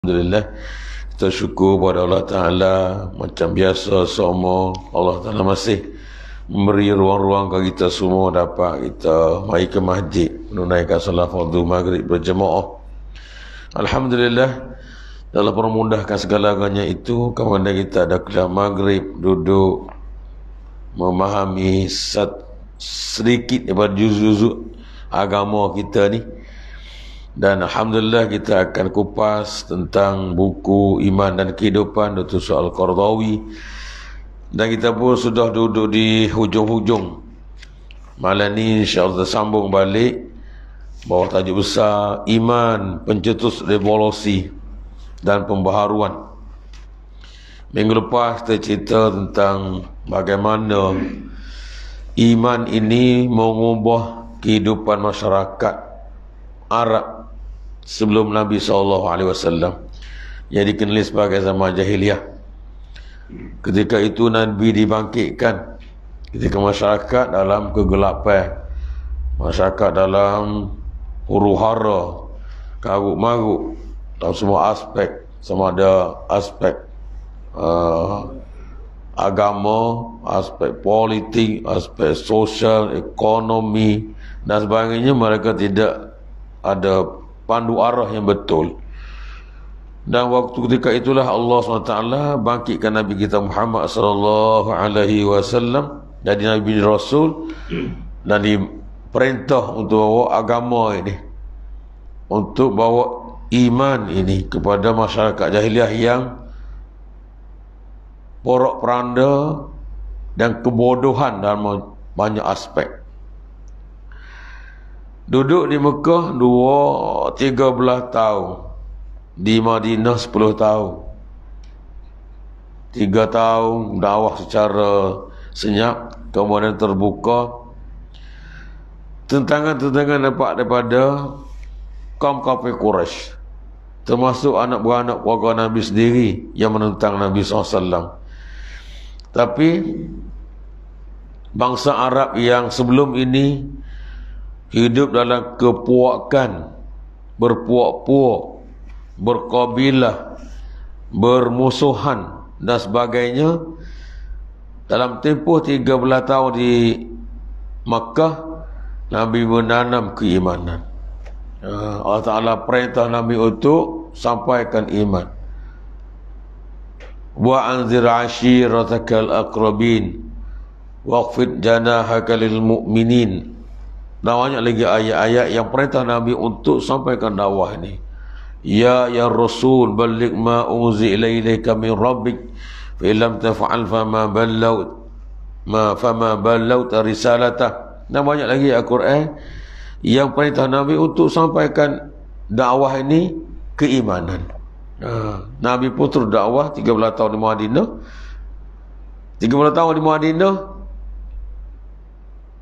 Alhamdulillah, kita syukur pada Allah Ta'ala. Macam biasa semua, Allah Ta'ala masih memberi ruang-ruang bagi kita semua dapat kita mari ke masjid menunaikan salat fardu maghrib berjemaah. Alhamdulillah, dalam memudahkan segala-galanya itu, kemudian kita ada kelas maghrib, duduk memahami sedikit daripada juz-juz agama kita ni. Dan Alhamdulillah kita akan kupas tentang buku Iman dan Kehidupan Dr. Al-Qaradawi. Dan kita pun sudah duduk di hujung-hujung. Malam ni insyaAllah sambung balik bawah tajuk besar Iman Pencetus Revolusi dan Pembaharuan. Minggu lepas kita cerita tentang bagaimana iman ini mengubah kehidupan masyarakat Arab sebelum Nabi SAW, yang dikenali sebagai zaman jahiliyah. Ketika itu Nabi dibangkitkan, ketika masyarakat dalam kegelapan, masyarakat dalam huru-hara, karuk-maruk dalam semua aspek, sama ada aspek agama, aspek politik, aspek sosial, ekonomi dan sebagainya. Mereka tidak ada pandu arah yang betul. Dan waktu ketika itulah Allah SWT bangkitkan Nabi kita Muhammad SAW jadi Nabi Rasul, dan diperintah untuk bawa agama ini, untuk bawa iman ini kepada masyarakat jahiliah yang porak-poranda dan kebodohan dalam banyak aspek. Duduk di Mekah 13 tahun, di Madinah 10 tahun, 3 tahun dakwah secara senyap, kemudian terbuka. Tentangan-tentangan nampak daripada kaum kafir Quraisy, termasuk anak beranak keluarga Nabi sendiri yang menentang Nabi SAW. Tapi bangsa Arab yang sebelum ini hidup dalam kepuakan, berpuak-puak, berkabilah, bermusuhan dan sebagainya, dalam tempoh 13 tahun di Makkah, Nabi menanam keimanan. Allah Ta'ala perintah Nabi untuk sampaikan iman. Wa anzir ashiratakal aqrabin waqfid janahaka lil mu'minin. Dan banyak lagi ayat-ayat yang perintah Nabi untuk sampaikan dakwah ini. Ya Rasul balligh ma unzi ilaika min rabbik fa illam taf'al fama ballaut risalatah. Dan banyak lagi Al-Quran yang perintah Nabi untuk sampaikan dakwah ini keimanan. Nabi pun terus dakwah 13 tahun di Madinah. 13 tahun di Madinah,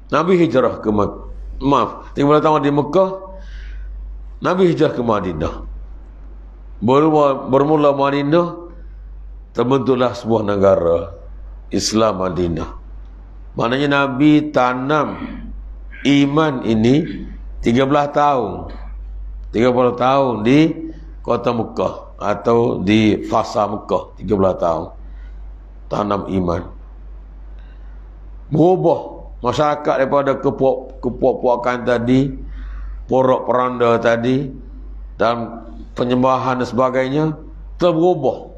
Nabi hijrah ke Makkah. 13 tahun di Mekah, Nabi hijrah ke Madinah. Bermula Madinah, terbentuklah sebuah negara Islam Madinah. Maknanya Nabi tanam iman ini 13 tahun. 30 tahun di kota Mekah atau di fasa Mekah, 13 tahun tanam iman. Berubah masyarakat daripada kepuak-puakan tadi, porak-poranda tadi, dan penyembahan dan sebagainya, terberubah.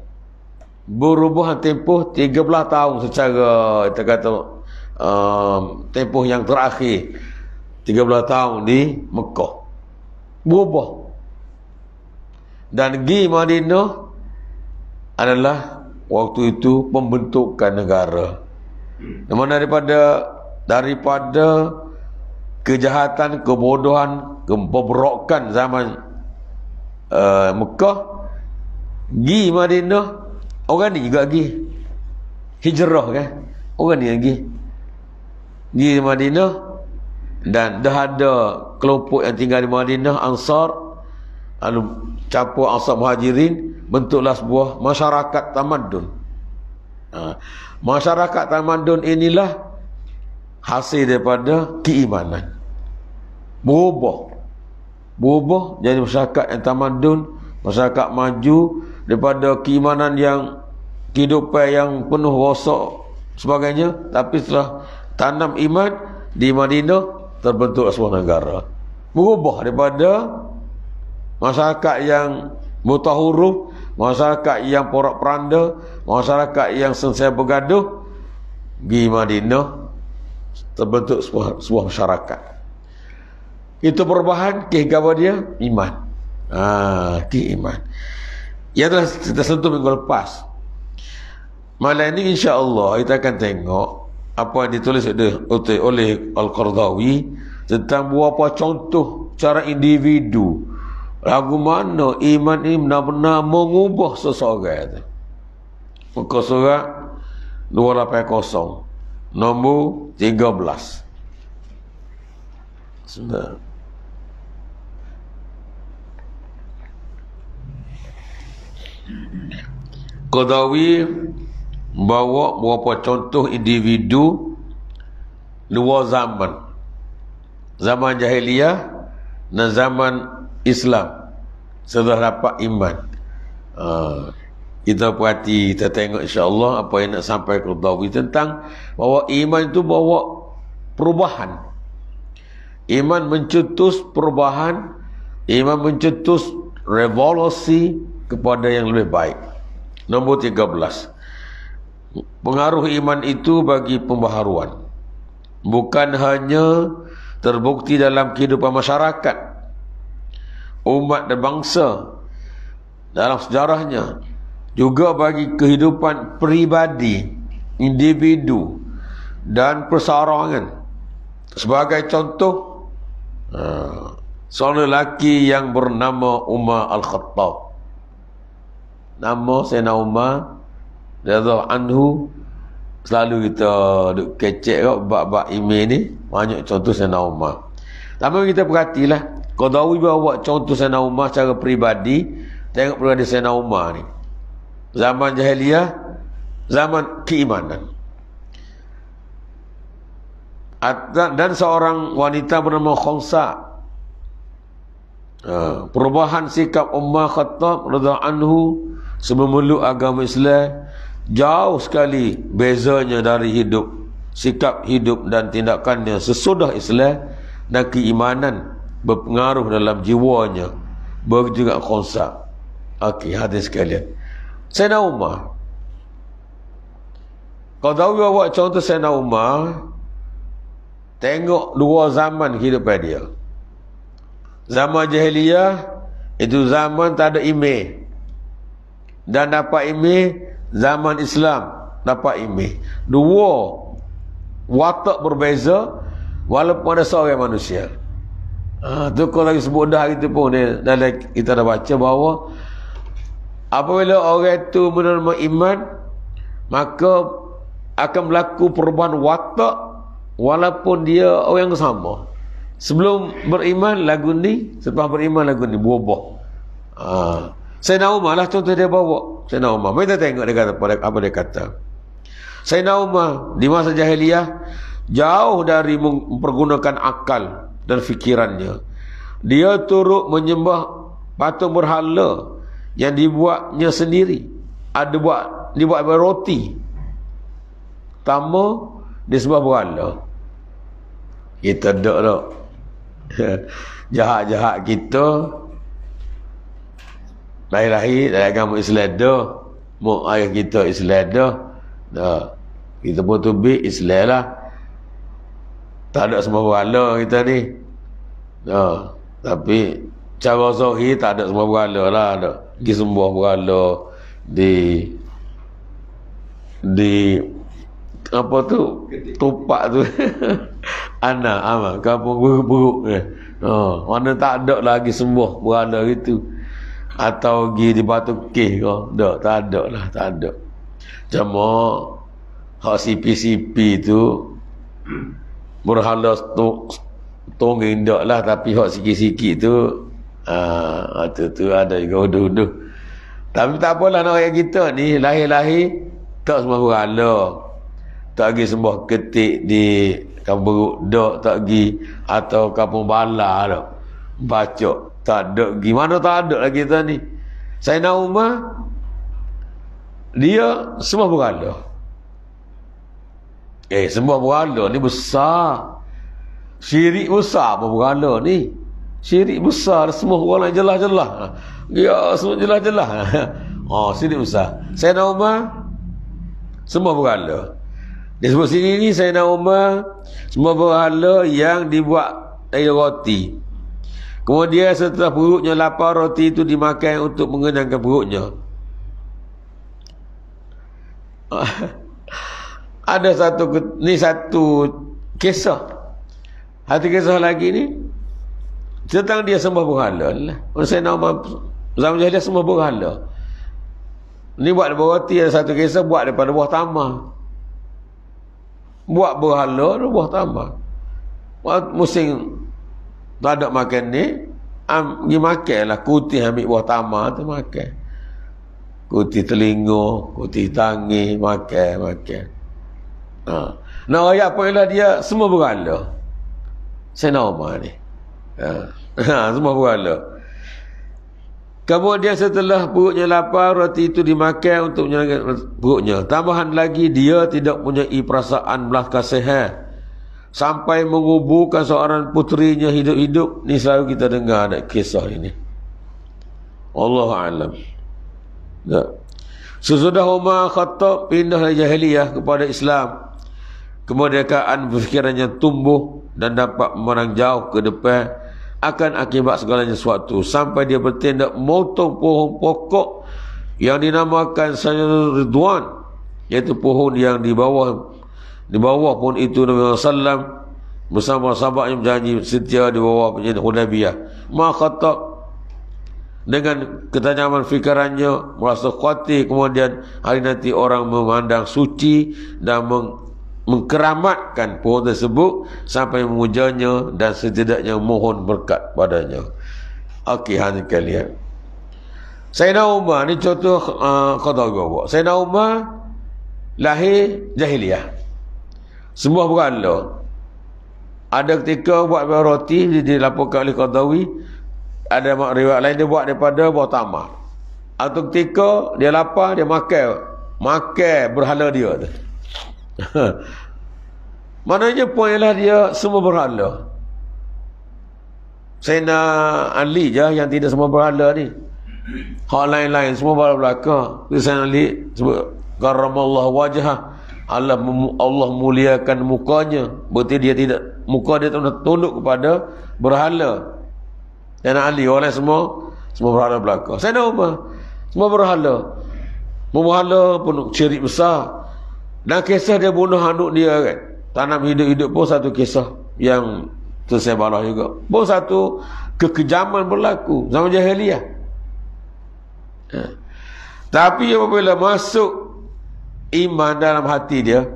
Berubah tempoh 13 tahun secara kita kata tempoh yang terakhir 13 tahun di Mekah. Berubah. Dan di Madinah adalah waktu itu pembentukan negara. Namun daripada kejahatan, kebodohan, pemberokan zaman Mekah, gi Madinah, orang ni juga gi hijrah kan, orang ni lagi gi Madinah. Dan dah ada kelompok yang tinggal di Madinah, Ansar, lalu campur Ansar Muhajirin, bentuklah sebuah masyarakat tamadun. Masyarakat tamadun inilah hasil daripada keimanan. Berubah jadi masyarakat yang tamadun, masyarakat maju daripada keimanan yang kehidupan yang penuh rosak sebagainya, tapi setelah tanam iman di Madinah terbentuk sebuah negara. Berubah daripada masyarakat yang buta huruf, masyarakat yang porak-peranda, masyarakat yang sentiasa bergaduh, di Madinah terbentuk sebuah masyarakat. Itu perubahan apa dia? Iman. Iman. Ia telah kita sentuh minggu lepas. Malam ini insya-Allah kita akan tengok apa yang ditulis oleh Al-Qardawi tentang beberapa contoh cara individu. Lagu mana iman ini benar-benar mengubah seseorang itu. Muka surat 280 nombor 13. Sudah. Qardawi bawa beberapa contoh individu dua zaman. Zaman jahiliyah dan zaman Islam setelah dapat iman. Kita perhati, kita tengok insya-Allah apa yang nak sampai Qardawi tentang bahawa iman itu bawa perubahan. Iman mencetus perubahan, iman mencetus revolusi kepada yang lebih baik. Nombor 13. Pengaruh iman itu bagi pembaharuan. Bukan hanya terbukti dalam kehidupan masyarakat, umat dan bangsa dalam sejarahnya, juga bagi kehidupan pribadi, individu dan perseorangan. Sebagai contoh, seorang lelaki yang bernama Umar Al-Khattab. Nama Sayyidina Umar radhiyallahu anhu, selalu kita duk kecek kat bab-bab email ni, banyak contoh Sayyidina Umar. Lama kita perhatilah, Qardawi bawa contoh Sayyidina Umar secara peribadi. Tengok peribadi Sayyidina Umar ni, zaman jahiliyah, zaman keimanan. Dan seorang wanita bernama Khonsa. Perubahan sikap Umar Khattab radhiyallahu anhu sebelum meluk agama Islam jauh sekali bezanya dari sikap hidup dan tindakannya sesudah Islam, dan keimanan berpengaruh dalam jiwanya. Begitu juga Khonsa. Okey, hadis sekalian. Sayyidina Umar, kalau tahu bawa contoh Sayyidina Umar, tengok dua zaman kehidupan dia. Zaman jahiliyah itu zaman tak ada email, dan dapat email zaman Islam dapat email. Dua watak berbeza walaupun ada seorang manusia. Tu kalau lagi sebut dah gitu pun dalam kita dah baca bahawa apabila orang itu menerima iman, maka akan berlaku perubahan watak walaupun dia orang yang sama. Sebelum beriman lagu ni, setelah beriman lagu ni berubah. Sayyidina Umar lah contoh dia bawa. Sayyidina Umar, kita tengok dia kata apa dia kata. Sayyidina Umar di masa jahiliyah jauh dari mempergunakan akal dan fikirannya. Dia turut menyembah patung berhala yang dibuatnya sendiri. Dibuat roti. Pertama dia sembah berhala. Kita tak jahat-jahat kita lahir-lahir dalam agama Islam dah, mak ayah kita Islam dah, kita pun tubik Islam lah, tak ada semua berhala kita ni. Tapi cara zahir tak ada semua berhala lah, ada pergi sembah berhala di apa tu tupak tu anak kampung buruk-buruk ni. Mana tak ada lagi sembah berhala gitu, atau pergi di Batu Keh ke, tak ada lah, tak ada. Cuma hak CP tu berhala tonggeng dak lah, tapi hak sikit-sikit tu tu ada juga uduh-uduh. Tapi tak apalah, nak rakyat kita ni lahir-lahir tak semua berhala, tak pergi sembah ketik di kampung dok, tak pergi atau kampung bala dak baca, tak ada pergi mana, tak ada lah kita ni. Sayyidina Umar dia sembah berhala. Sembah berhala ni besar. Syirik besar apa berhala ni? Syirik besar, semua orang jelas-jelas. Ya, semua jelas-jelas. Syirik besar. Sayyidina Umar sembah berhala. Dia sebut sini ni Sayyidina Umar sembah berhala yang dibuat dari roti. Kemudian setelah perutnya lapar, roti itu dimakan untuk mengenyangkan perutnya. Ada satu kisah. Satu kisah lagi ni tentang dia sembah berhala lah. Sayyidina Umar zaman jahiliah sembah berhala. Ni buat roti, ada satu kisah buat daripada buah tamar. Buat berhala dan buah tamar. Musim tak ada makan ni, pergi makan lah. Kuti ambil buah tamar tu makan. Kuti telinga, kuti tangi, makan. Nah, ayat apa ialah dia semua berhala. Sayyidina Umar ni. Semua berhala. Kemudian setelah perutnya lapar, roti itu dimakan untuk menyenangkan perutnya. Tambahan lagi, dia tidak mempunyai perasaan belas kasihan sampai menguburkan seorang puterinya hidup-hidup. Ni selalu kita dengar ada kisah ini. Allahu a'lam. Sesudah Umar Khattab pindah dari jahiliyah kepada Islam, kemerdekaan berfikirannya tumbuh dan dapat memandang jauh ke depan akan akibat segalanya sesuatu, sampai dia bertindak memotong pohon pokok yang dinamakan Syajarul Ridwan, iaitu pohon yang di bawah pohon itu Nabi SAW bersama sahabatnya berjanji setia di bawah perjanjian Hudaybiyah. Umar Khattab dengan ketajaman fikirannya merasa khawatir kemudian hari nanti orang memandang suci dan mengkeramatkan pohon tersebut sampai memujanya dan setidaknya mohon berkat padanya. Okey, hanya kalian. Sayyidina Umar ni contoh kata gua. Sayyidina Umar lahir jahiliyah. Semua berhala. Ada ketika buat roti dilaporkan oleh Qadawi, ada riwayat lain dia buat daripada buah tamar. Atau ketika dia lapar dia makan berhala dia tu. Maknanya poin ialah dia semua berhala. Sayyidina Ali je yang tidak semua berhala ni. Hak lain-lain semua berhala belaka. Sayyidina Ali sebut karramallahu wajhah, Allah muliakan mukanya. Berarti dia tidak, muka dia tunduk kepada berhala. Sayyidina Ali orang semua berhala belaka. Sayyidina Umar semua berhala. Berhala pun syirik besar. Dan kisah dia bunuh anak dia kan, tanam hidup-hidup pun satu kisah yang tersebarlah juga. Pun satu kekejaman berlaku zaman jahiliyah. Tapi apabila masuk iman dalam hati dia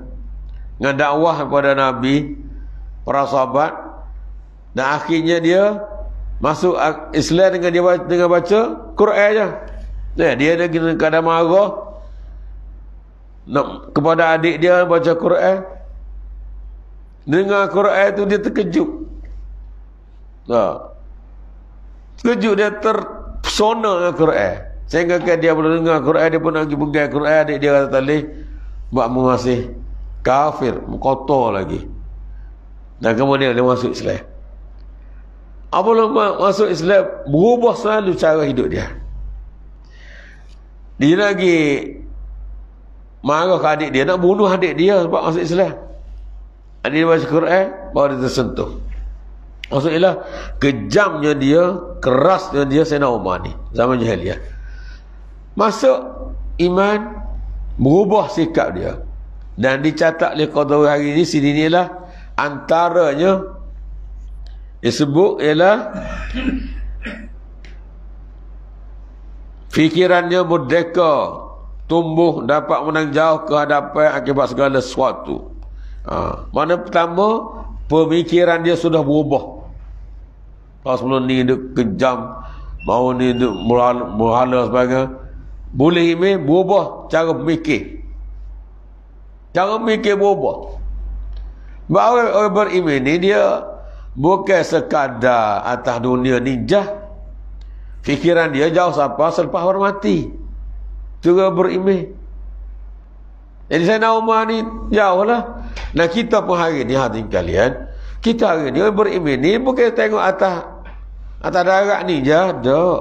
dengan dakwah kepada Nabi, para sahabat, dan akhirnya dia masuk Islam dengan baca Quran je. Dia ada kadang marah kepada adik dia baca Quran. Dengar Quran tu dia terkejut. Terkejut, dia terpesona dengan Quran. Sehingga kan dia boleh dengar Quran, dia pun nak pergi pegang Quran, adik dia kata tali buat masih kafir, kotor lagi. Dan kemudian dia masuk Islam. Apabila masuk Islam, berubah selalu cara hidup dia. Dia lagi marah ke adik dia, nak bunuh adik dia sebab masuk Islam. Adik dia baca Quran, baru dia tersentuh. Maksudnya kejamnya dia, kerasnya dia Sayyidina Umar ni zaman jahiliyah. Masuk iman, berubah sikap dia. Dan dicatat oleh Qadawi hari ini, sini inilah antaranya disebut ialah fikirannya merdeka, tumbuh, dapat menang jauh ke hadapan akibat segala sesuatu. Mana pertama, pemikiran dia sudah berubah. Kalau sebelum ni dia kejam, mau ni dia berhala sebagainya, boleh ini berubah cara berfikir. Cara berfikir berubah. Orang beriman ni dia bukan sekadar atas dunia ninjah. Fikiran dia jauh siapa selepas orang mati. Juga berimej. Jadi Sayyidina Umar ni jauh lah. Nah kita pun hari ni hadirin kalian, kita hari ni berimej ni bukan tengok atas darat ni je, tak.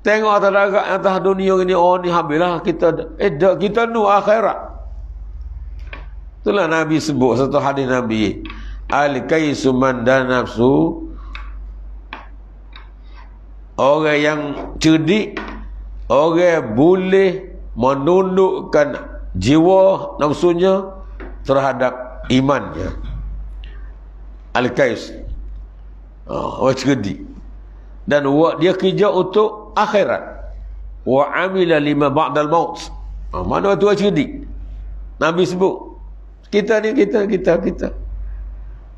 Tengok atas darat, atas dunia ni, oh ni habislah kita. Tak, kita nu akhirat. Itulah Nabi sebut satu hadis Nabi, al-kaisu man dan nafsu, orang yang cerdik, orang boleh menundukkan jiwa nafsunya terhadap imannya. Al-kais, orang cerdik, dan dia kerja untuk akhirat. Wa amila lima ba'dal maut. Mana tu orang cerdik? Nabi sebut kita ni, kita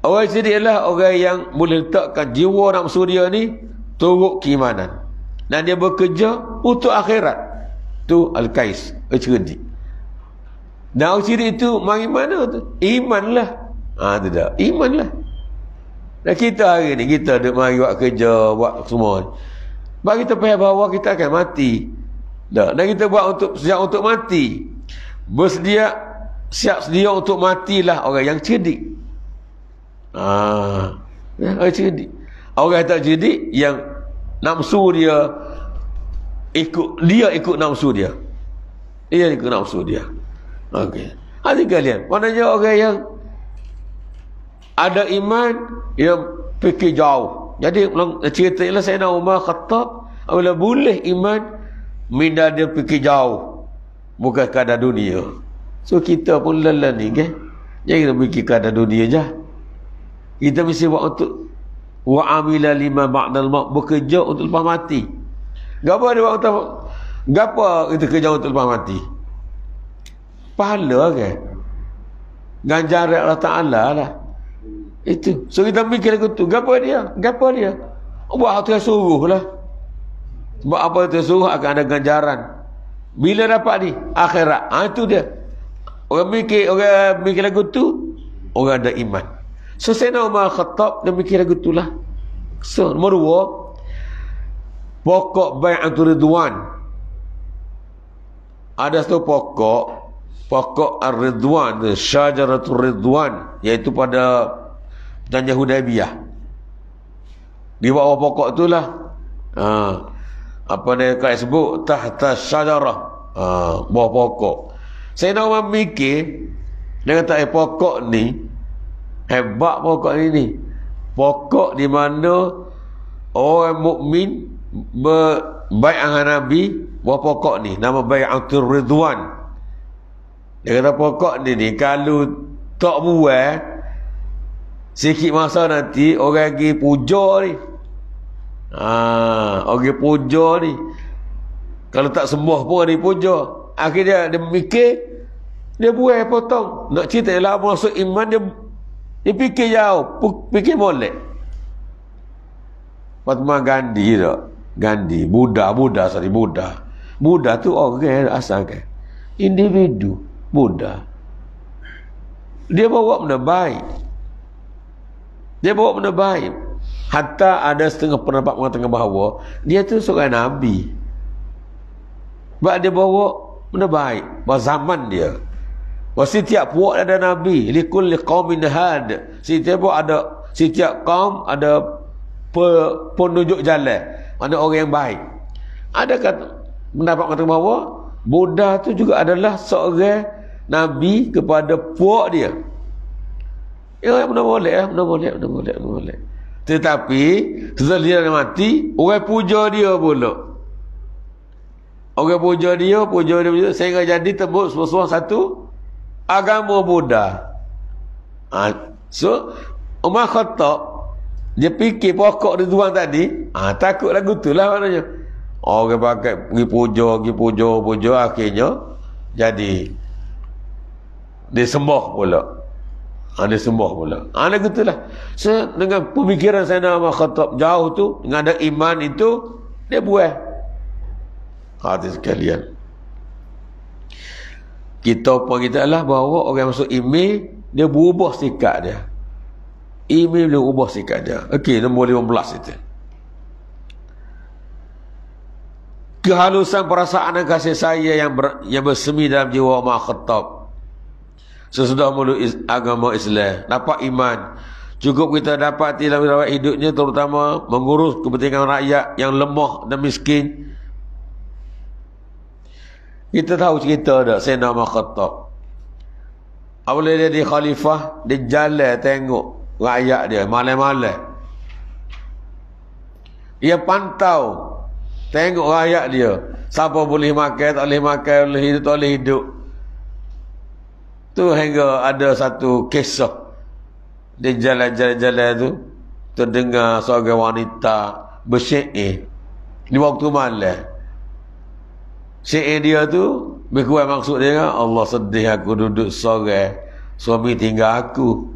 orang cerdik adalah orang yang boleh letakkan jiwa nafsu dia ni turut keimanan, dan dia bekerja untuk akhirat. Tu al-kais, cerdik. Dan orang cerdik itu mari mana tu? Iman lah. Tidak, iman lah. Dan kita hari ni kita duk mari buat kerja, buat semua. Bagi kita faham bahawa kita akan mati. Dan kita buat siap untuk mati. Siap sedia untuk matilah orang yang cerdik. Orang cerdik. Orang tak cerdik yang nafsu dia ikut nafsu dia. Dia ikut nafsu dia. Okey. Hati kalian, maknanya orang yang ada iman, dia fikir jauh. Jadi cerita ialah Sayyidina Umar Khattab, apabila boleh iman, minda dia fikir jauh, bukan kadar dunia. So kita pun lelah ni kan, jangan fikir kadar dunia je. Kita mesti buat untuk wa amila lima ba'dal maut, bekerja untuk lepas mati. Gapo dia buat untuk gapo kita kerja untuk lepas mati? Pahala kan? Ganjaran Allah Ta'ala lah. Itu. So kita mikir lagu tu. Gapo dia? Buat hati suruh lah. Sebab apa itu suruh akan ada ganjaran. Bila dapat ni? Akhirat. Itu dia. Orang mikir lagu tu, orang ada iman. So Sayyidina Umar Khattab dia mikir lagu tu lah. So nombor 2, pokok bai'atul ridwan. Ada satu pokok ar-ridwan, syajaratul ridwan, iaitu pada Perjanjian Hudaibiyah. Di bawah pokok itulah apa dia kata sebut tahta syajarah, bawah pokok. Saya nak orang mikir, dia kata pokok ni hebat, pokok ni pokok di mana orang mukmin berbaik dengan Nabi. Bawah pokok ni nama bai'atul ridwan. Dia kata pokok ni kalau tak buat, sikit masa nanti orang pergi puja ni. Orang puja ni. Kalau tak sembuh pun dia puja. Akhirnya dia mikir, dia buat potong. Nak cerita lah masuk iman, dia fikir jauh, fikir molek. Mahatma Gandhi tak? Gandhi, Buddha tu orang asal kan? Individu, Buddha. Dia bawa benda baik. Hatta ada setengah pendapat mengatakan bahawa dia tu seorang Nabi. Sebab dia bawa benda baik pada zaman dia. Setiap puak ada Nabi. Likulli qaumin had. Setiap kaum ada penunjuk jalan. Ada orang yang baik. Ada pendapat mengatakan bahawa Buddha tu juga adalah seorang Nabi kepada puak dia. Ya, benda boleh. Tetapi setelah dia mati, orang puja dia pula. Sehingga jadi tembus satu agama Buddha. So Umar Khattab dia fikir pokok Ridwan tadi, takut lagu tu lah maknanya. Orang pakai pergi puja, akhirnya jadi dia sembah pula. Lagu tu lah. So dengan pemikiran Sayyidina Umar Khattab jauh tu, dengan ada iman itu, dia buat. Hati sekalian, kita lah bahawa orang masuk email, dia berubah sikap dia. Email dia berubah sikap dia. Okey, nombor 15 itu. kehalusan perasaan dan kasih sayang yang bersemi dalam jiwa Umar Khattab. Sesudah meluk agama Islam, dapat iman. Cukup kita dapati dalam riwayat hidupnya, terutama mengurus kepentingan rakyat yang lemah dan miskin. Kita tahu cerita dah Sayyidina Umar Khattab. Apabila dia di khalifah, dia jalan tengok rakyat dia malam-malam. Dia pantau tengok rakyat dia, siapa boleh makan, tak boleh makan, boleh hidup, tak boleh hidup. Tu hingga ada satu kisah. Dia jalan-jalan tu, terdengar seorang wanita bersyair di waktu malam. Syair dia tu berkuat maksud dia, Allah sedih aku duduk seorang, suami tinggal aku.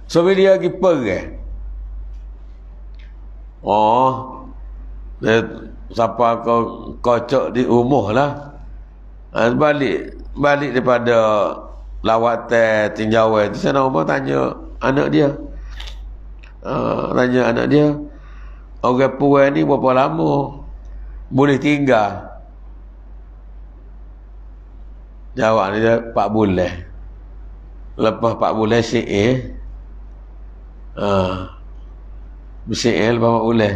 Suami dia pergi pergi. Oh, dia, siapa kau kocok di rumah lah. Balik daripada lawatan tinjauan tu, Sayyidina Umar tanya anak dia. Tanya anak dia, orang puan ni berapa lama boleh tinggal? Jawab dia 4 bulan. Lepas 4 bulan syair. Syair lepas 4 bulan.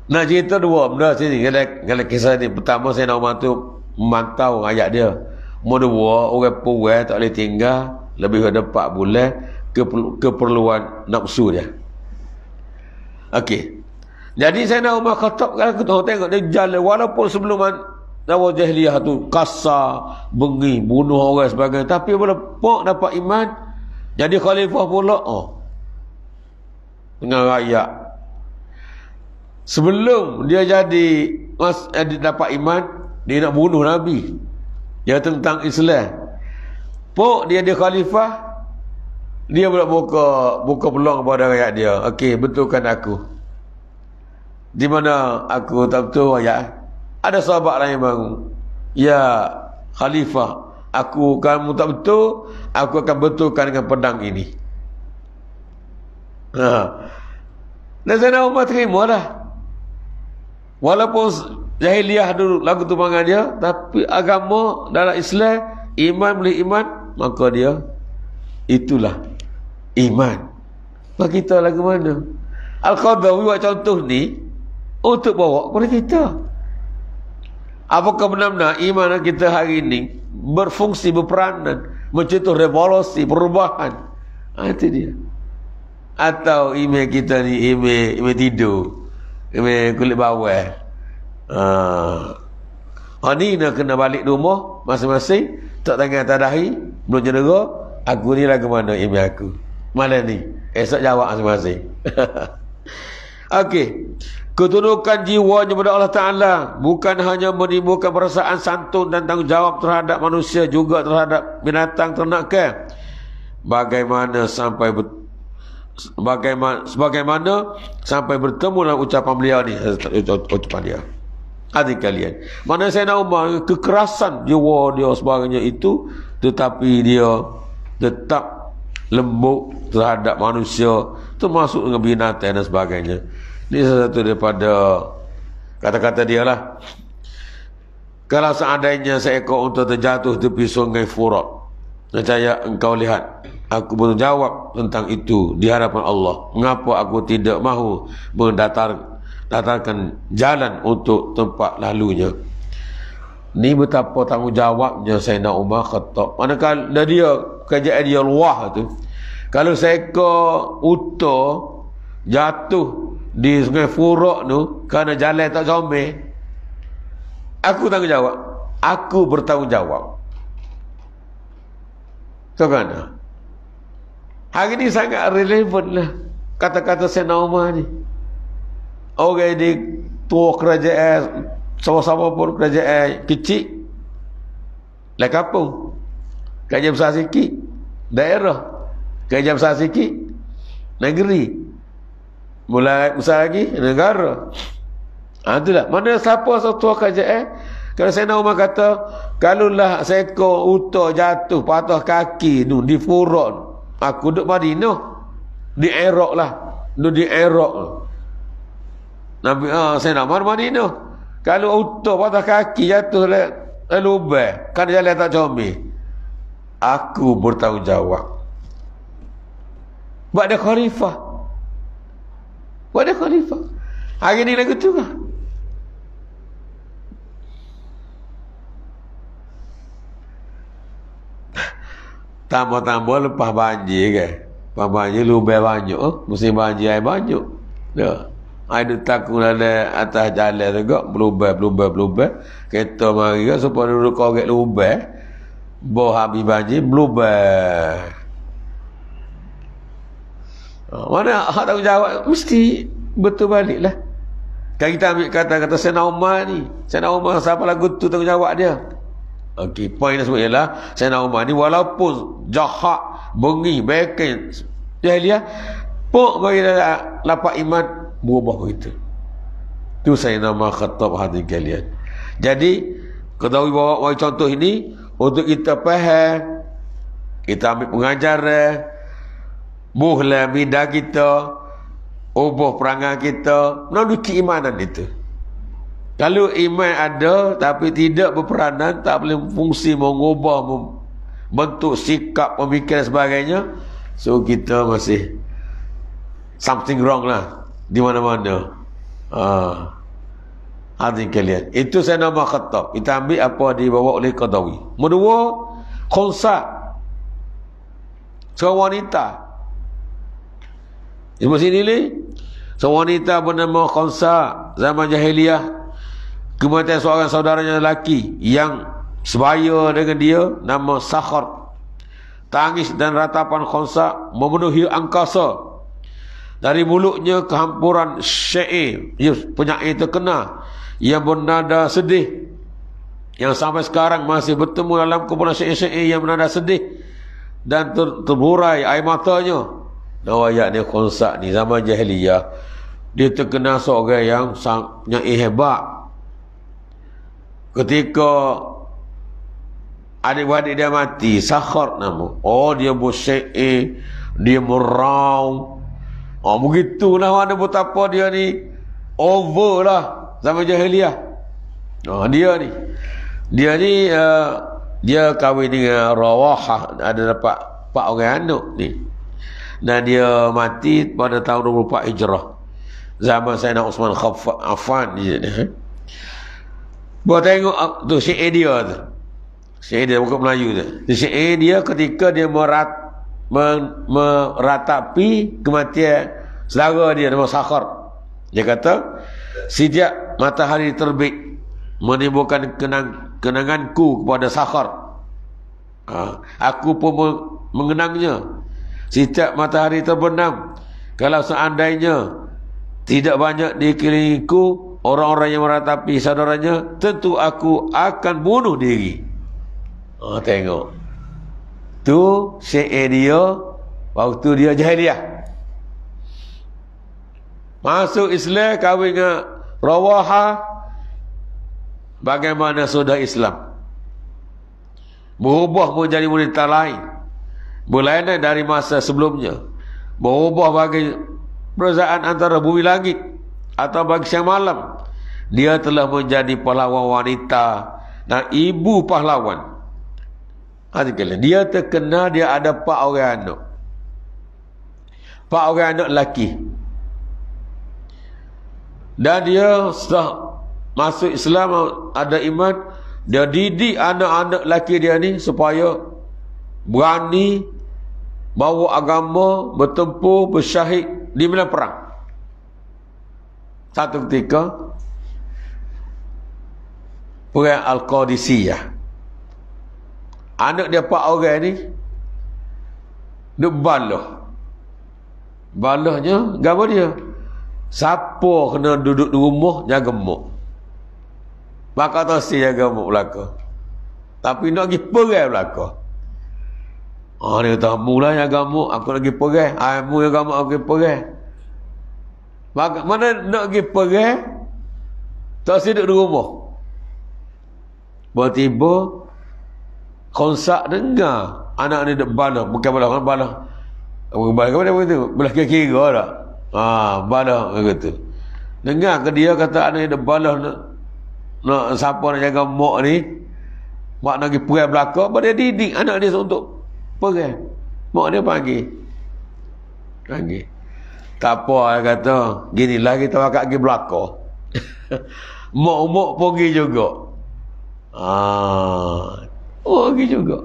Nak cerita dua benda sini. Kalau kisah ni, pertama Sayyidina Umar tu memantau rakyat dia. Kedua, orang puan tak boleh tinggal lebih daripada 4 bulan, keperluan nafsu dia. Okey. Jadi Sayyidina Umar Khattab, kalau kita tengok dia jalan, walaupun sebelum Dawa jahiliyah tu kasar, bengi, bunuh orang sebagainya, tapi bila pok dapat iman, jadi khalifah pula dengan rakyat. Sebelum dia dapat iman, dia nak bunuh Nabi. Dia tentang Islam. Pok dia khalifah, dia pula buka peluang kepada rakyat dia. Okey, betulkan aku. Di mana aku tak betul rakyat? Ada sahabat lain baru, ya khalifah, kamu tak betul, aku akan betulkan dengan pedang ini. Dan Sayyidina Umar terima lah. Walaupun jahiliyah dulu lagu tu panggil dia, tapi agama dalam Islam, iman boleh iman, maka dia itulah iman. Bagi kita lagu mana? Al-Qadhawi buat contoh ni untuk bawa kepada kita. Apakah benar-benar iman kita hari ini berfungsi, berperanan, mencetus revolusi, perubahan? Itu dia. Atau email kita ni email tidur, email kulit bawah. Ni nak kena balik rumah masing-masing, tak tangan tak dahi, belum cedera, aku ni lagu mana email aku? Malam ni, esok jawab masing-masing. Okey. Ketundukan jiwanya kepada Allah Ta'ala bukan hanya menimbulkan perasaan santun dan tanggungjawab terhadap manusia, juga terhadap binatang ternakan. Sebagaimana sampai bertemu dalam ucapan beliau ni, ucapan dia. Hati kalian, mana Sayyidina Umar, kekerasan jiwa dia sebagainya itu, tetapi dia tetap lembut terhadap manusia, termasuk dengan binatang dan sebagainya. Ini salah satu daripada kata-kata dia lah. Kalau seandainya seekor unta terjatuh tepi sungai Furat, nescaya engkau lihat aku berjawab tentang itu di hadapan Allah. Mengapa aku tidak mahu mendatarkan jalan untuk tempat lalunya? Ni betapa tanggungjawabnya Sayyidina Umar Khattab. Manakala dia kerjaan dia luah tu, kalau seekor unta jatuh di sungai Furat tu kerana jalan tak comel, aku tanggungjawab, aku bertanggungjawab. Tahu kan? Hari ni sangat relevan lah kata-kata Sayyidina Umar ni. Orang di tua kerajaan, sama-sama pun kerajaan kecil, lah kampung, kerajaan besar sikit daerah, kerajaan besar sikit negeri, mulai besar lagi negara. Itulah mana siapa satu kerajaan. Kalau Sayyidina Umar kata, kalaulah seekor unta jatuh patah kaki tu di Furat, aku duduk Madinah, di Iraq lah, duduk di Iraq. Nabi Sayyidina Umar Madinah, Kalau utuh patah kaki jatuh lubang, kan jalan tak comel. Aku bertanggungjawab. Buat dia khalifah. Buat dia khalifah. Hari ni lagu tu lah. Tambah-tambah lepas banjir kan. Lepas banjir lubang banyak. Musim banjir air banyak. Ya. Air takut ada atas jalan juga. Berubah. Kereta mari kan. Supaya duduk korek lubang. Bawa habis banjir. Berubah. Mana hak tanggungjawab? Mesti betul balik lah. Kan kita ambil kata-kata Sayyidina Umar ni. Sayyidina Umar siapa lagu tu tanggungjawab dia? Okey, poin yang sebut ialah Sayyidina Umar ni walaupun jahat, bengi, bekin jahiliah, pok bagi dia lapak iman, berubah begitu. Tu Sayyidina Umar Khattab hadirin kalian. Jadi, ketahui bahawa contoh ini untuk kita faham, kita ambil pengajaran, buhlah midah kita, ubah perangai kita melalui keimanan itu. Kalau iman ada tapi tidak berperanan, tak boleh fungsi mengubah bentuk sikap, pemikiran sebagainya, so kita masih something wrong lah di mana-mana. Hadirin kalian, itu saya nama Khattab. Kita ambil apa dibawa oleh Qadawi. Kedua, Khunsa, seorang wanita. Di sini ni, seorang wanita bernama Khunsa zaman jahiliyah. Kemudian seorang saudaranya lelaki yang sebaya dengan dia, nama Sakhar. Tangis dan ratapan Khunsa memenuhi angkasa. Dari mulutnya kehampuran syair, penyair terkenal yang bernada sedih, yang sampai sekarang masih bertemu dalam kumpulan syair-syair yang bernada sedih dan terburai air matanya. Nawayat ni Khunsa ni zaman jahiliyah, dia terkenal seorang yang penyair hebat. Ketika adik-adik dia mati, Sakhar nama. Oh, dia bersyair, dia merau. Oh, begitulah mana betapa dia ni over lah zaman jahiliyah. Oh, dia ni dia kahwin dengan Rawahah, ada dapat 4 orang anak ni. Dan dia mati pada tahun 24 Hijrah. Zaman Sayyidina Uthman Affan ni. Buat tengok tu syair dia tu. Syair dia bukan Melayu tu. Syair dia ketika dia meratapi kematian saudara dia nama Sakhar. Dia kata, sejak matahari terbit menimbulkan kenanganku kepada Sakhar. Aku pun mengenangnya. Sejak matahari terbenam, kalau seandainya tidak banyak dikelilingiku orang-orang yang meratapi saudaranya, tentu aku akan bunuh diri. Tengok. Tu syair dia waktu dia jahiliyah. Masuk Islam, kahwin dengan Rawahah, bagaimana sudah Islam. Berubah menjadi wanita lain, berlainan dari masa sebelumnya. Berubah bagi perbezaan antara bumi langit atau bagi siang malam. Dia telah menjadi pahlawan wanita dan ibu pahlawan. Dia terkenal, dia ada 4 orang anak. 4 orang anak lelaki. Dan dia setelah masuk Islam, ada iman, dia didik anak-anak lelaki dia ni supaya berani bawa agama, bertempur, bersyahid di medan perang. Satu ketika perang Al-Qadisiyah, anak dia 4 orang ni duk balahnya gambar dia, siapa kena duduk di rumah jaga muk, maka tak si jaga muk belaka, tapi nak pergi perang belaka. Dia kata, mula jaga muk, aku lagi perang. Mu jaga muk, aku pergi perang. Maka mana nak pergi perang, tak si duduk di rumah. Tiba-tiba Khunsa dengar anak ni duk balah, bukan balah, kepada begitu, belah kira-kira tak. Balah begitu. Dengar ke dia kata anak ni duk balah siapa nak jaga mak ni, mak nak pergi perang belakang, dia didik anak dia untuk perang. Mak dia panggil. Tak apa, dia kata, ginilah kita bakal pergi belakang. Mak pergi juga. Pergi juga.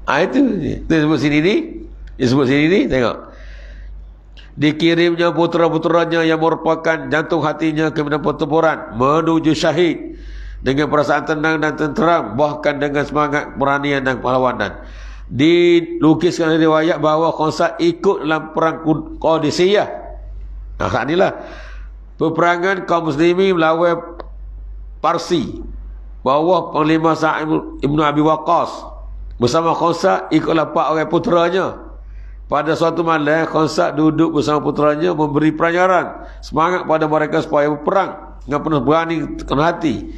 Itu disebut sini ni. Disebut sini ni, tengok. Dikirimnya putera-puteranya yang merupakan jantung hatinya ke medan pertempuran menuju syahid dengan perasaan tenang dan tenteram, bahkan dengan semangat peranian dan pahlawanan. Dilukiskan riwayat bahawa Khansaq ikut dalam perang Qadisiyah. Saat inilah peperangan kaum muslimin melawan Parsi bawah Panglima Sa'ad Ibn Abi Waqqas. Bersama Khansaq ikutlah 4 orang puteranya. Pada suatu malam, Khansaq duduk bersama puteranya memberi pelajaran semangat pada mereka supaya berperang dengan penuh berani dan hati.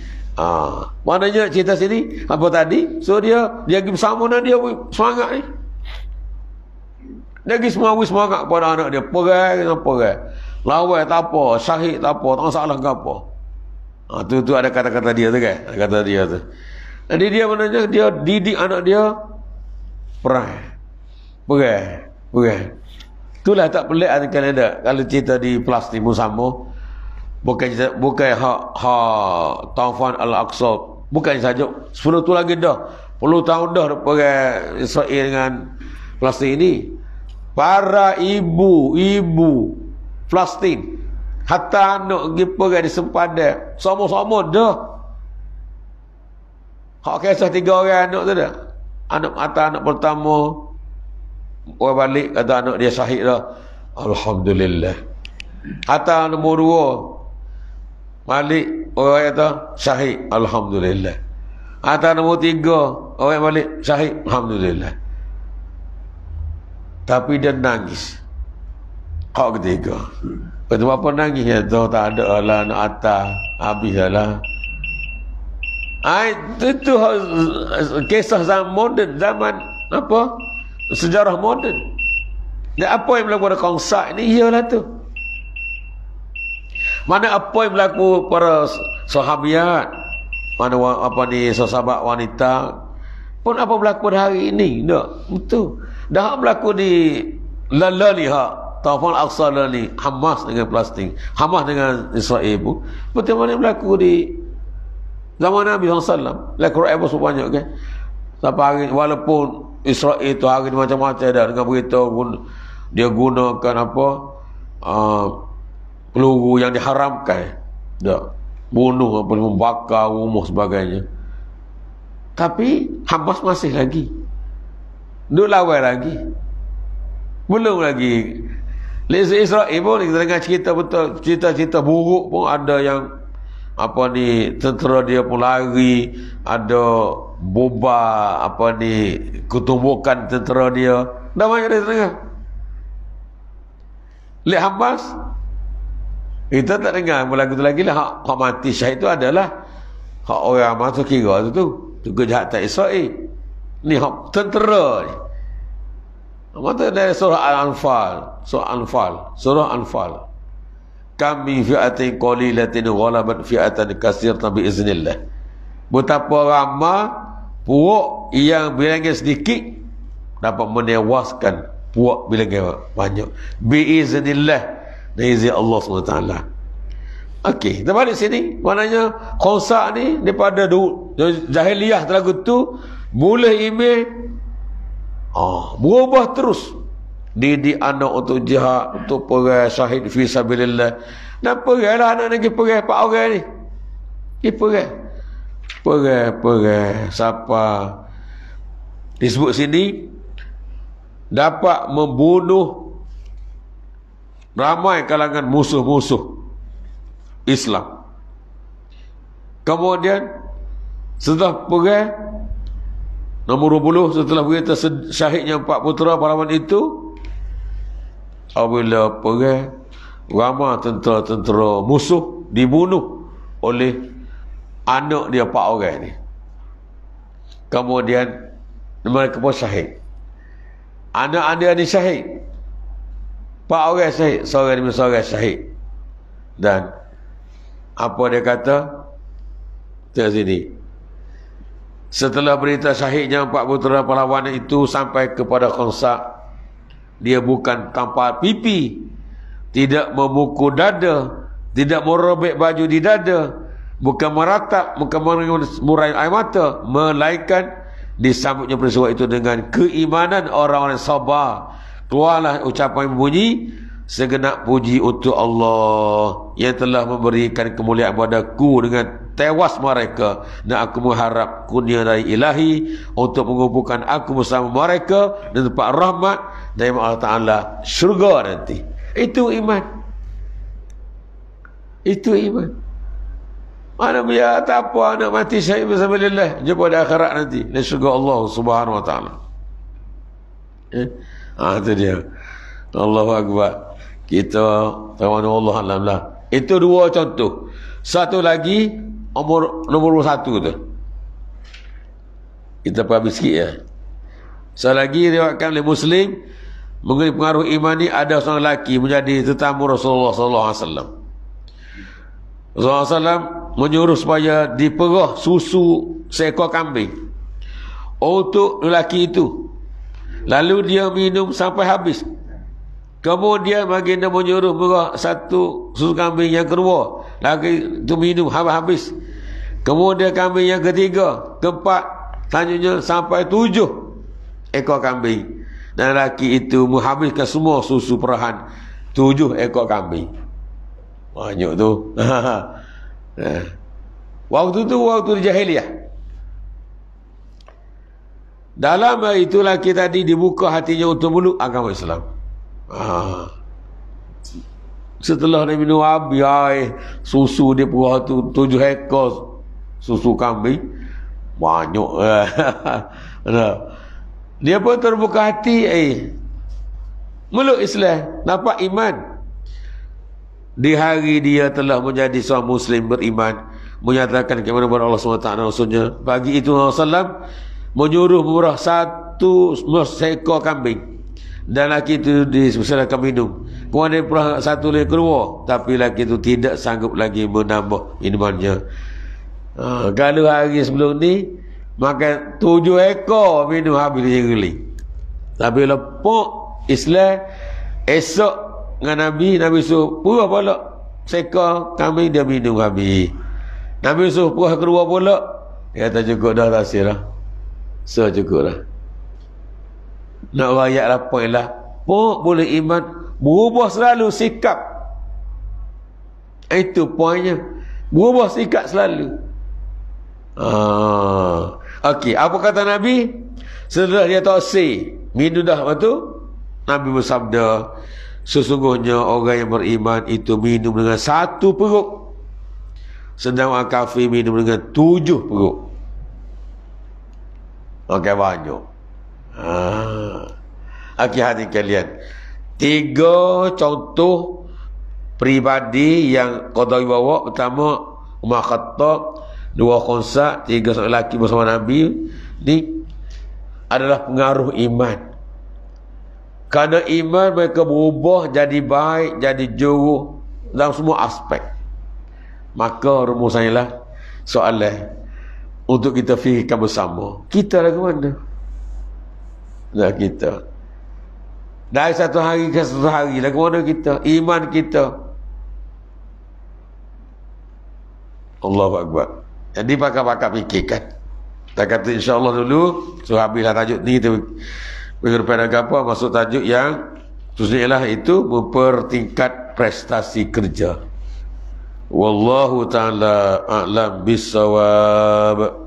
Maknanya cerita sini apa tadi? So dia pergi bersama dan dia semangat ni. Dia pergi semangat pada anak dia. Perang. Lawan tak apa, syahid tak apa, tak masalah ke apa. Tu ada kata-kata dia tu kan? Ada kata dia tu. Jadi dia maknanya dia didik anak dia perang. Itulah tak pelik kalau cerita di Palestin pun sama. Bukan hak Taufan Al-Aqsa, bukan saja 10 tu lagi dah 10 tahun dah perang Israel dengan Palestin ini. Para ibu Palestin hatta anak pergi perang di sempadan sama-sama dah. Hak kisah 3 orang anak tu dah. Anak pertama orang balik kata anak dia syahid dah. Alhamdulillah. Hatta nombor 2 balik orang kata syahid. Alhamdulillah. Hatta nombor 3 orang balik syahid. Alhamdulillah. Tapi dia nangis. Hak ketiga. Lepas apa nangis? Ya tu tak ada lah nak atas. Habis lah. Itu kisah zaman moden, zaman apa? Sejarah moden. Dan apa yang berlaku pada Khansaq ni ialah tu. Mana apa yang berlaku para sahabiat, mana apa ni sahabat wanita pun apa berlaku pada hari ini, tak betul. Dah berlaku di Lalali hak Taufan Al-Aqsa ni, Hamas dengan Palestin, Hamas dengan Israel pun betul mana berlaku di zaman Nabi SAW. Lah Quran pun banyak kan. Sampai hari walaupun Israel itu hari ini macam-macam dah dengan berita dia gunakan apa peluru yang diharamkan, dah bunuh apa membakar rumah sebagainya. Tapi Hamas masih lagi duk lawan lagi, belum lagi. Israel pun kita dengar cerita betul, cerita buruk pun ada yang apa ni tentera dia pun lari, ada boba apa ni ketumbukan tentera dia. Dah banyak dia dengar. Lihat Hamas kita tak dengar lagu tu lagi lah. Hak mati syahid itu adalah hak orang masuk kira tu kejahatan Israel. Ni hak tentera ni. Mata dari surah Al-Anfal. Kami fi'atin qalilatin ghalabat fi'atan katsiratan biiznillah. Betapa ramai puak yang bilangnya sedikit dapat menewaskan puak bilangnya banyak biiznillah, dengan izin Allah SWT. Okey, kita balik sini. Maknanya Khansaq ni daripada jahiliyah telagu tu mula email berubah terus. Didik anak untuk jihad, untuk perang syahid fi sabilillah. Dan peranglah anak ni perang 4 orang ni. Perang siapa disebut sini dapat membunuh ramai kalangan musuh-musuh Islam. Kemudian setelah perang nombor 20, setelah berita syahidnya 4 putera pahlawan itu, apabila perang ramai tentera-tentera musuh dibunuh oleh anak dia 4 orang ni. Kemudian mereka pun syahid. Anak dia ni syahid, 4 orang syahid, seorang syahid. Dan apa dia kata? Tengok sini. Setelah berita syahidnya 4 putera pahlawan itu sampai kepada Khonsa, dia bukan tanpa pipi, tidak memukul dada, tidak merobek baju di dada, bukan meratap, bukan memurai air mata, melainkan disambutnya peristiwa itu dengan keimanan orang-orang sabar. Keluarlah ucapan bunyi, segenap puji untuk Allah yang telah memberikan kemuliaan padaku dengan tewas mereka, dan aku mengharap kurnia dari ilahi untuk mengumpulkan aku bersama mereka di tempat rahmat dari Allah Ta'ala syurga nanti. Itu iman. Itu iman. Mana biar tak apa nak mati syahid fisabilillah, jumpa di akhirat nanti di syurga Allah Subhanahu Wa Ta'ala. Itu dia. Allahu Akbar. Kita tahu Allah Alhamdulillah. Itu 2 contoh. Satu lagi nombor 1 tu. Kita habis sikit ya. Satu lagi diriwayatkan oleh Muslim, mengenai pengaruh iman ni, ada seorang lelaki menjadi tetamu Rasulullah sallallahu alaihi wasallam. Rasulullah SAW menyuruh supaya diperah susu seekor kambing untuk lelaki itu. Lalu dia minum sampai habis. Kemudian baginda menyuruh merah satu susu kambing yang kedua, lagi itu minum habis. Kemudian kambing yang ketiga, keempat, selanjutnya sampai 7 ekor kambing. Dan lelaki itu menghabiskan semua susu perahan 7 ekor kambing. Banyak tu. Waktu tu waktu jahiliyah. Dalam itu lelaki tadi dibuka hatinya untuk meluk agama Islam. Setelah dia minum habis susu dia perah tu 7 ekor susu kambing, banyak. Dia pun terbuka hati, meluk Islam, nampak iman. Di hari dia telah menjadi seorang Muslim beriman, menyatakan kepada Allah SWT Rasulnya. Pagi itu Rasulullah menyuruh murah satu seekor kambing, dan laki itu dipersilakan minum. Kemudian pula satu lagi keluar, tapi laki itu tidak sanggup lagi menambah minumannya. Kalau hari sebelum ni makan 7 ekor minum habis dia geli. Tapi lepuk Islam, esok dengan Nabi suruh purah pula seekor kambing, dia minum habis. Nabi suruh purah keluar pula, dia kata cukup dah, tasir lah, cukup lah. Nak rakyat lapang lah. Pok boleh iman, berubah selalu sikap. Itu poinnya. Berubah sikap selalu. Okey, apa kata Nabi? Setelah dia taksi, minum dah waktu, Nabi bersabda, sesungguhnya orang yang beriman itu minum dengan 1 perut, sedang orang kafir minum dengan 7 perut. Okey, banyak. Hati-hati kalian. 3 contoh pribadi yang Qadai bawa. Pertama Umar Khattab, 2 Khonsa, 3 seorang lelaki bersama Nabi. Ini adalah pengaruh iman. Kerana iman mereka berubah jadi baik, jadi jauh dalam semua aspek. Maka rumusannya lah soalan untuk kita fikirkan bersama. Kita lah ke mana? Nah, kita dari satu hari ke satu hari lah, ke mana kita? Iman kita. Allahu Akbar. Jadi pakar-pakar fikirkan. Kita kata insyaAllah dulu. So habislah tajuk ni. Kita berdepan apa, masuk tajuk yang khususnya ialah itu mempertingkat prestasi kerja. Wallahu ta'ala a'lam bissawab.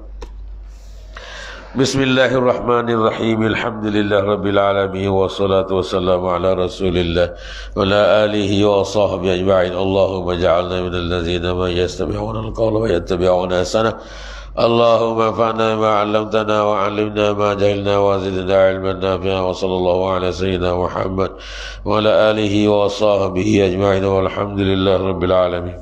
Bismillahirrahmanirrahim. Alhamdulillah rabbil alamin, wassalatu wassalamu ala Rasulillah wa ala alihi wa sahbihi ajma'in. Allahumma ja'alna minal ladzina yastami'una al-qawla wa yattabi'una ahsana. Allahumma anfa'na bima 'allamtana wa 'allimna ma jahilna wa zidna 'ilman nafi'a. Wa sallallahu ala sayyidina Muhammad wa ala alihi wa sahbihi ajma'in, walhamdulillahi rabbil alamin.